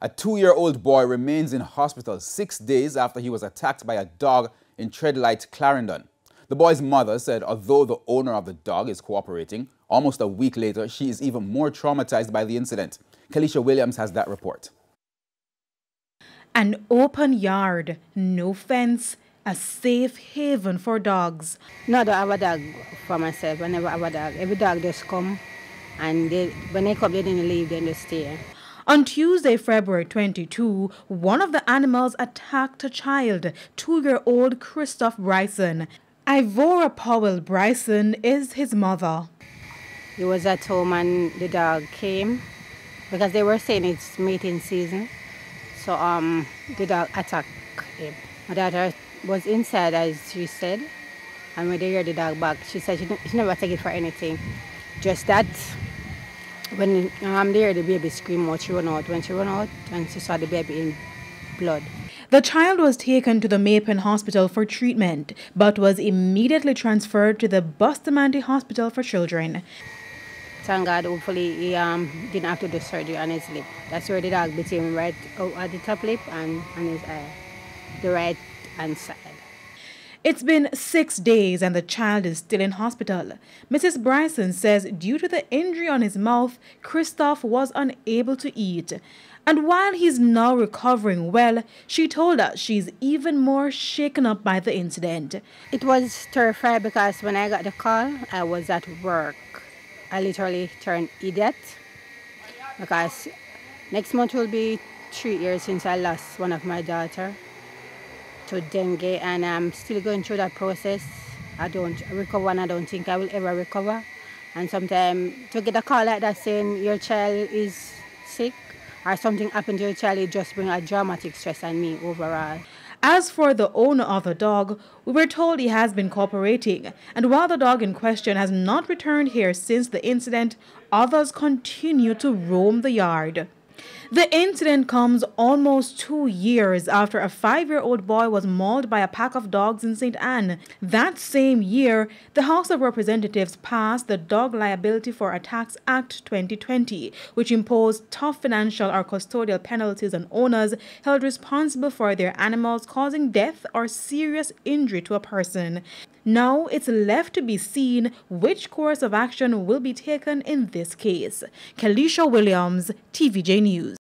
A 2-year-old boy remains in hospital 6 days after he was attacked by a dog in Treadlight, Clarendon. The boy's mother said although the owner of the dog is cooperating, almost a week later, she is even more traumatized by the incident. Kalisha Williams has that report. An open yard, no fence, a safe haven for dogs. No, I don't have a dog for myself. I never have a dog. Every dog just come, and when they come, they didn't leave, they just stay. On Tuesday, February 22, one of the animals attacked a child, 2-year-old Christoph Bryson. Ivora Powell Bryson is his mother. He was at home and the dog came because they were saying it's mating season. So the dog attacked him. My daughter was inside, as she said, and when they heard the dog back, she said she never take it for anything. Just that when they heard the baby scream out, she ran out. When she ran out, and she saw the baby in blood. The child was taken to the Mapen Hospital for treatment, but was immediately transferred to the Bustamante Hospital for Children. Thank God, hopefully he didn't have to do surgery on his lip. That's where the dog bit him right out at the top lip and on his eye, the right hand side. It's been 6 days and the child is still in hospital. Mrs. Bryson says due to the injury on his mouth, Christoph was unable to eat. And while he's now recovering well, she told us she's even more shaken up by the incident. It was terrifying because when I got the call, I was at work. I literally turned idiot because next month will be 3 years since I lost one of my daughters to dengue, and I'm still going through that process. I don't recover, and I don't think I will ever recover. And sometimes to get a call like that saying your child is sick or something happened to your child, it just brings a dramatic stress on me overall. As for the owner of the dog, we were told he has been cooperating, and while the dog in question has not returned here since the incident, others continue to roam the yard. The incident comes almost 2 years after a 5-year-old boy was mauled by a pack of dogs in St. Anne. That same year, the House of Representatives passed the Dog Liability for Attacks Act 2020, which imposed tough financial or custodial penalties on owners held responsible for their animals causing death or serious injury to a person. Now it's left to be seen which course of action will be taken in this case. Kalisha Williams, TVJ News.